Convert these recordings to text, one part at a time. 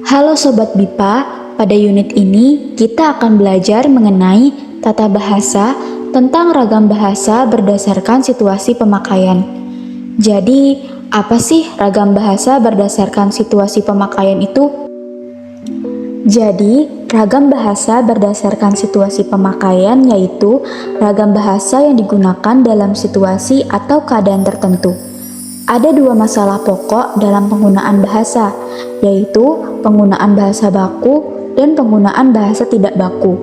Halo Sobat BIPA, pada unit ini kita akan belajar mengenai tata bahasa tentang ragam bahasa berdasarkan situasi pemakaian. Jadi, apa sih ragam bahasa berdasarkan situasi pemakaian itu? Jadi, ragam bahasa berdasarkan situasi pemakaian yaitu ragam bahasa yang digunakan dalam situasi atau keadaan tertentu. Ada dua masalah pokok dalam penggunaan bahasa, yaitu penggunaan bahasa baku dan penggunaan bahasa tidak baku.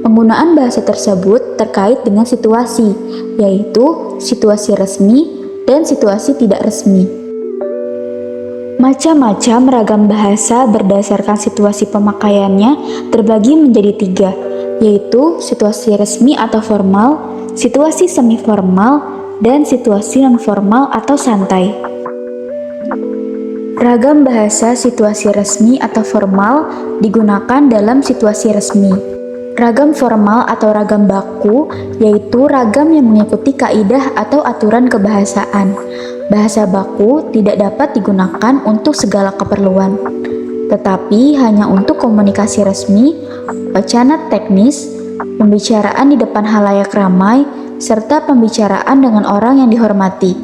Penggunaan bahasa tersebut terkait dengan situasi, yaitu situasi resmi dan situasi tidak resmi. Macam-macam ragam bahasa berdasarkan situasi pemakaiannya terbagi menjadi tiga, yaitu situasi resmi atau formal, situasi semi-formal, dan situasi non-formal atau santai. Ragam bahasa situasi resmi atau formal digunakan dalam situasi resmi. Ragam formal atau ragam baku yaitu ragam yang mengikuti kaidah atau aturan kebahasaan. Bahasa baku tidak dapat digunakan untuk segala keperluan, tetapi hanya untuk komunikasi resmi, wacana teknis, pembicaraan di depan halayak ramai, serta pembicaraan dengan orang yang dihormati.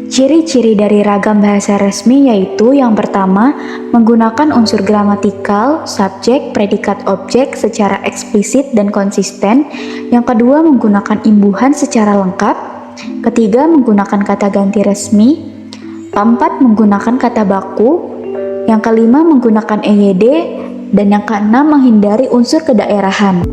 Ciri-ciri dari ragam bahasa resmi yaitu yang pertama, menggunakan unsur gramatikal, subjek, predikat, objek secara eksplisit dan konsisten. Yang kedua, menggunakan imbuhan secara lengkap. Ketiga, menggunakan kata ganti resmi. Keempat, menggunakan kata baku. Yang kelima, menggunakan EYD. Dan yang keenam, menghindari unsur kedaerahan.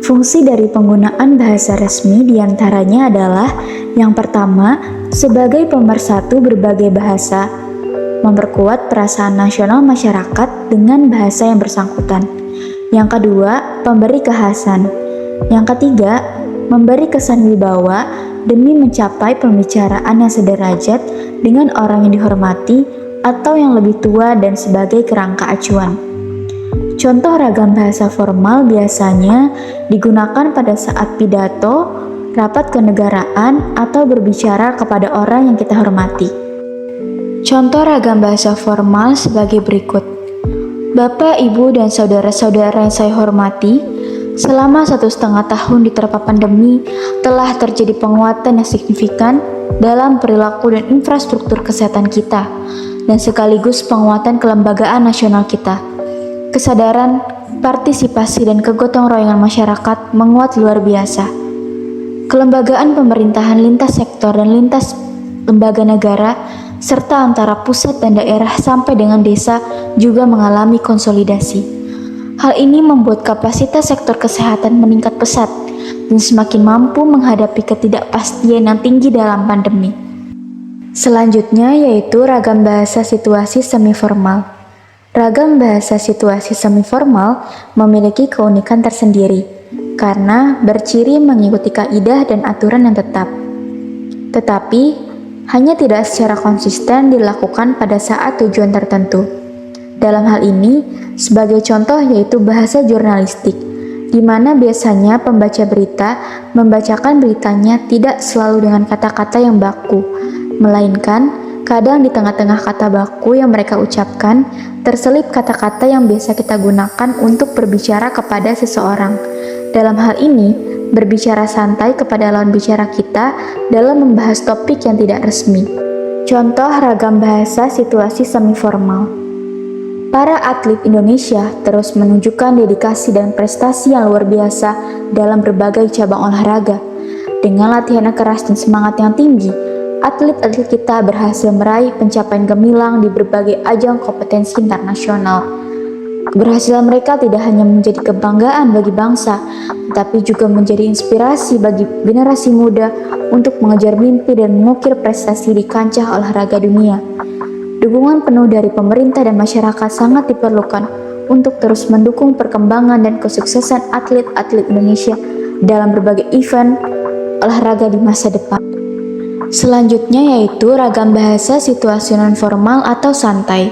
Fungsi dari penggunaan bahasa resmi diantaranya adalah yang pertama, sebagai pemersatu berbagai bahasa, memperkuat perasaan nasional masyarakat dengan bahasa yang bersangkutan. Yang kedua, pemberi kekhasan. Yang ketiga, memberi kesan wibawa demi mencapai pembicaraan yang sederajat dengan orang yang dihormati atau yang lebih tua dan sebagai kerangka acuan. Contoh ragam bahasa formal biasanya digunakan pada saat pidato, rapat kenegaraan, atau berbicara kepada orang yang kita hormati. Contoh ragam bahasa formal sebagai berikut. Bapak, Ibu, dan saudara-saudara yang saya hormati, selama 1,5 tahun diterpa pandemi, telah terjadi penguatan yang signifikan dalam perilaku dan infrastruktur kesehatan kita, dan sekaligus penguatan kelembagaan nasional kita. Kesadaran, partisipasi, dan kegotong royongan masyarakat menguat luar biasa. Kelembagaan pemerintahan lintas sektor dan lintas lembaga negara, serta antara pusat dan daerah sampai dengan desa juga mengalami konsolidasi. Hal ini membuat kapasitas sektor kesehatan meningkat pesat dan semakin mampu menghadapi ketidakpastian yang tinggi dalam pandemi. Selanjutnya yaitu ragam bahasa situasi semi-formal. Ragam bahasa situasi semi-formal memiliki keunikan tersendiri karena berciri mengikuti kaidah dan aturan yang tetap. Tetapi, hanya tidak secara konsisten dilakukan pada saat tujuan tertentu. Dalam hal ini, sebagai contoh yaitu bahasa jurnalistik, di mana biasanya pembaca berita membacakan beritanya tidak selalu dengan kata-kata yang baku, melainkan kadang di tengah-tengah kata baku yang mereka ucapkan, terselip kata-kata yang biasa kita gunakan untuk berbicara kepada seseorang. Dalam hal ini, berbicara santai kepada lawan bicara kita dalam membahas topik yang tidak resmi. Contoh ragam bahasa situasi semi-formal. Para atlet Indonesia terus menunjukkan dedikasi dan prestasi yang luar biasa dalam berbagai cabang olahraga. Dengan latihan keras dan semangat yang tinggi, atlet-atlet kita berhasil meraih pencapaian gemilang di berbagai ajang kompetensi internasional. Keberhasilan mereka tidak hanya menjadi kebanggaan bagi bangsa, tetapi juga menjadi inspirasi bagi generasi muda untuk mengejar mimpi dan mengukir prestasi di kancah olahraga dunia. Dukungan penuh dari pemerintah dan masyarakat sangat diperlukan untuk terus mendukung perkembangan dan kesuksesan atlet-atlet Indonesia dalam berbagai event olahraga di masa depan. Selanjutnya yaitu ragam bahasa situasi non-formal atau santai.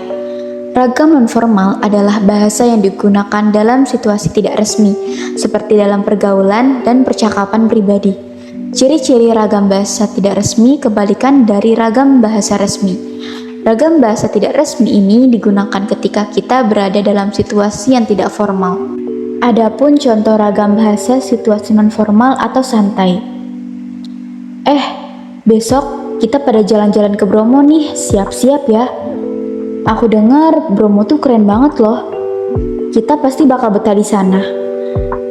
Ragam non-formal adalah bahasa yang digunakan dalam situasi tidak resmi, seperti dalam pergaulan dan percakapan pribadi. Ciri-ciri ragam bahasa tidak resmi kebalikan dari ragam bahasa resmi. Ragam bahasa tidak resmi ini digunakan ketika kita berada dalam situasi yang tidak formal. Adapun contoh ragam bahasa situasi non-formal atau santai. Besok kita pada jalan-jalan ke Bromo nih, siap-siap ya. Aku dengar Bromo tuh keren banget loh. Kita pasti bakal betah di sana.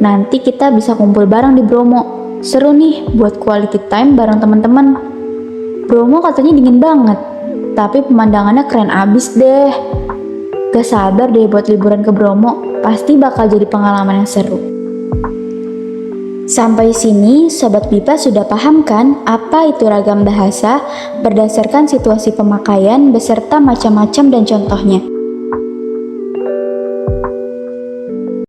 Nanti kita bisa kumpul bareng di Bromo. Seru nih buat quality time bareng teman-teman. Bromo katanya dingin banget, tapi pemandangannya keren abis deh. Gak sabar deh buat liburan ke Bromo, pasti bakal jadi pengalaman yang seru. Sampai sini, Sobat Pipa sudah paham kan apa itu ragam bahasa berdasarkan situasi pemakaian beserta macam-macam dan contohnya.